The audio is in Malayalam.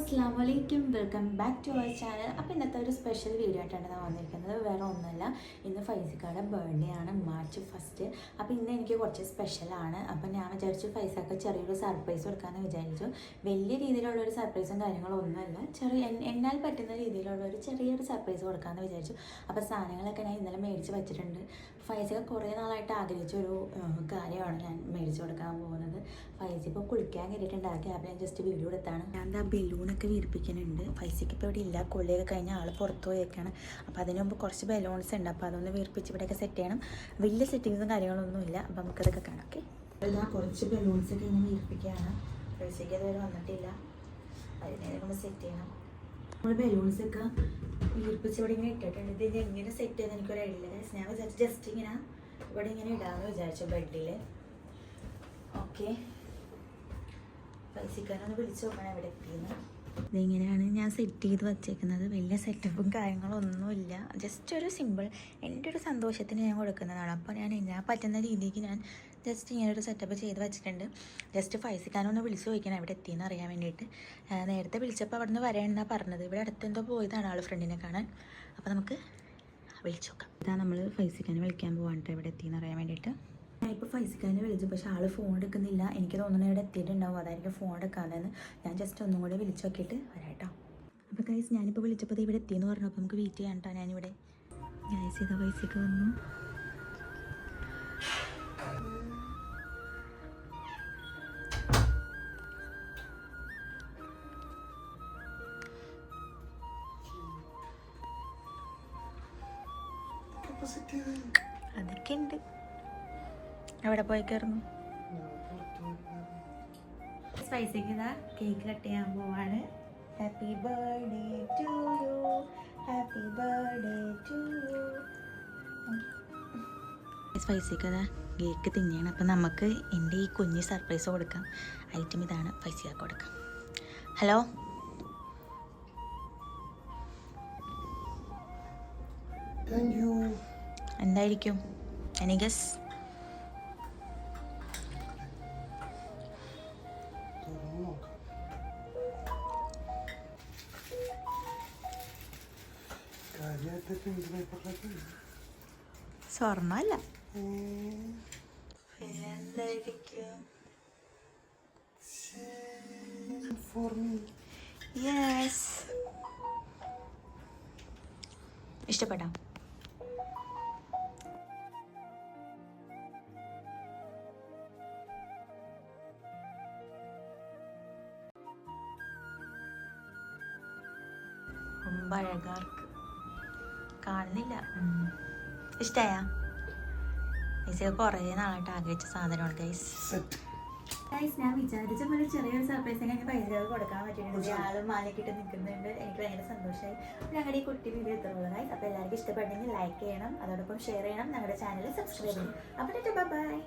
അസ്സലാമലൈക്കും, welcome back to our channel. അപ്പോൾ ഇന്നത്തെ ഒരു സ്പെഷ്യൽ വീഡിയോ ആയിട്ടാണ് ഞാൻ വന്നിരിക്കുന്നത്. വേറെ ഒന്നുമല്ല, ഇന്ന് ഫൈസിക്കയുടെ ബർത്ത്ഡേ ആണ്, March 1. അപ്പോൾ ഇന്ന് എനിക്ക് കുറച്ച് സ്പെഷ്യലാണ്. അപ്പോൾ ഞാൻ വിചാരിച്ചു ഫൈസക്ക് ചെറിയൊരു സർപ്രൈസ് കൊടുക്കാമെന്ന് വിചാരിച്ചു. വലിയ രീതിയിലുള്ളൊരു സർപ്രൈസും കാര്യങ്ങളും ഒന്നുമല്ല, എന്നാൽ പറ്റുന്ന രീതിയിലുള്ളൊരു ചെറിയൊരു സർപ്രൈസ് കൊടുക്കാമെന്ന് വിചാരിച്ചു. അപ്പോൾ സാധനങ്ങളൊക്കെ ഞാൻ ഇന്നലെ മേടിച്ച് വെച്ചിട്ടുണ്ട്. ഫൈസൊക്കെ കുറേ നാളായിട്ട് ആഗ്രഹിച്ചൊരു കാര്യമാണ് ഞാൻ മേടിച്ച് കൊടുക്കാൻ പോകുന്നത്. ഫൈസ ഇപ്പോൾ കുളിക്കാൻ കയറിയിട്ടുണ്ടാക്കി. അപ്പോൾ ഞാൻ ജസ്റ്റ് വീഡിയോ എടുത്താണ്. ഞാൻ എന്താ ബലൂണൊക്കെ വീർപ്പിക്കുന്നുണ്ട്. ഫൈസയ്ക്ക് ഇപ്പോൾ ഇവിടെ ഇല്ല, കൊള്ളിയൊക്കെ കഴിഞ്ഞാൽ ആൾ പുറത്ത് പോയേക്കാണ്. അപ്പോൾ അതിന് മുമ്പ് കുറച്ച് ബലൂൺസ് ഉണ്ട്, അപ്പോൾ അതൊന്ന് വീർപ്പിച്ച് ഇവിടെയൊക്കെ സെറ്റ് ചെയ്യണം. വലിയ സെറ്റിങ്സും കാര്യങ്ങളൊന്നുമില്ല. അപ്പോൾ നമുക്കതൊക്കെ കാണാം. ഓക്കെ, ഇതാ കുറച്ച് ബലൂൺസൊക്കെ ഇങ്ങനെ വീർപ്പിക്കുകയാണ്. ഫൈസയ്ക്ക് അതുവരെ വന്നിട്ടില്ല, അതിനെ നമ്മൾ സെറ്റ് ചെയ്യണം. നമ്മൾ ബലൂൺസൊക്കെ വീർപ്പിച്ച് ഇവിടെ ഇങ്ങനെ ഇട്ടിട്ടുണ്ട്. ഇത് എങ്ങനെ സെറ്റ് ചെയ്ത് എനിക്കൊരു ഐഡിയ ഇല്ല. ഞാൻ വിചാരിച്ചു ജസ്റ്റ് ഇങ്ങനെ ഇവിടെ ഇങ്ങനെ ഇടാമെന്ന് വിചാരിച്ചു ബെഡിൽ. ഓക്കെ, ഫൈസിക്കാനൊന്ന് വിളിച്ച് നോക്കണം എവിടെ എത്തിയെന്ന്. ഇതിങ്ങനെയാണ് ഞാൻ സെറ്റ് ചെയ്ത് വച്ചേക്കുന്നത്. വലിയ സെറ്റപ്പും കാര്യങ്ങളൊന്നുമില്ല, ജസ്റ്റ് ഒരു സിമ്പിൾ എൻ്റെ ഒരു സന്തോഷത്തിന് ഞാൻ കൊടുക്കുന്നതാണ്. അപ്പോൾ ഞാൻ പറ്റുന്ന രീതിക്ക് ഞാൻ ജസ്റ്റ് ഇങ്ങനൊരു സെറ്റപ്പ് ചെയ്ത് വെച്ചിട്ടുണ്ട്. ജസ്റ്റ് ഫൈസിക്കാനൊന്ന് വിളിച്ച് ചോദിക്കണം എവിടെ എത്തിയെന്ന് അറിയാൻ വേണ്ടിയിട്ട്. നേരത്തെ വിളിച്ചപ്പോൾ അവിടെ നിന്ന് വരേണ്ടെന്നാണ് പറഞ്ഞത്. ഇവിടെ അടുത്തെന്തോ പോയതാണ് ആൾ ഫ്രണ്ടിനെ കാണാൻ. അപ്പോൾ നമുക്ക് വിളിച്ചു നോക്കാം. ഇതാ നമ്മൾ ഫൈസിക്കാനെ വിളിക്കാൻ പോകാനിട്ട് എവിടെ എത്തിയെന്ന് അറിയാൻ വേണ്ടിയിട്ട്. ഞാൻ ഇപ്പോൾ ഫൈസിക്കാനെ വിളിച്ചു, പക്ഷേ ആൾ ഫോൺ എടുക്കുന്നില്ല. എനിക്ക് തോന്നുന്നു ഇവിടെ എത്തിയിട്ടുണ്ടാവും, അതായിരിക്കും ഫോൺ എടുക്കാമെന്ന്. ഞാൻ ജസ്റ്റ് ഒന്നും കൂടെ വിളിച്ചു നോക്കിയിട്ട് വരാം കേട്ടോ. അപ്പോൾ ഗൈസ് ഞാനിപ്പോൾ വിളിച്ചപ്പോൾ ഇവിടെ എത്തിയെന്ന് പറഞ്ഞു. അപ്പോൾ നമുക്ക് വെയിറ്റ് ചെയ്യാം കേട്ടോ. ഞാനിവിടെ ഗൈസ് ഇതാ ഫൈസിക്ക വന്നു. അതൊക്കെ ഉണ്ട്. എവിടെ പോയി കയറുന്നു? സ്പൈസിക്ക് ഇതാ കേക്ക് കട്ട് ചെയ്യാൻ പോവാണ്. Happy birthday to you, happy birthday to you. സ്പൈസിക്ക് അതാ കേക്ക് തിന്നെയാണ്. അപ്പം നമുക്ക് എൻ്റെ ഈ കുഞ്ഞ് സർപ്രൈസ് കൊടുക്കാം. ഐറ്റം ഇതാണ്, ഫൈസിക്ക് കൊടുക്കാം. ഹലോ, എന്തായിരിക്കും? Any guess? സ്വർണ്ണല്ല. യെസ്, ഇഷ്ടപ്പെട്ടോ? ரொம்ப அழகா இருக்கு, കാണുന്നില്ല. ഇഷ്ടായ? ഗൈസ് കുറേ നാളായിട്ട് ആഗ്രഹിച്ച സാധനമാണ് ഗൈസ്. ഞാൻ വിചാരിച്ച പോലെ ചെറിയൊരു സർപ്രൈസ് ഞാൻ പൈസ കൊടുക്കാൻ പറ്റിയിട്ടുണ്ട്. ആളും മാലക്കിട്ട് നിൽക്കുന്നുണ്ട്. എനിക്ക് ഭയങ്കര സന്തോഷമായി. ഞങ്ങളുടെ ഈ കുട്ടി വീഡിയോ എത്തുള്ളത് ഗൈസ്. അപ്പോൾ എല്ലാവർക്കും ഇഷ്ടപ്പെട്ടെങ്കിൽ ലൈക്ക് ചെയ്യണം, അതോടൊപ്പം ഷെയർ ചെയ്യണം, ഞങ്ങളുടെ ചാനൽ സബ്സ്ക്രൈബ് ചെയ്യണം. അപ്പോൾ ബൈ.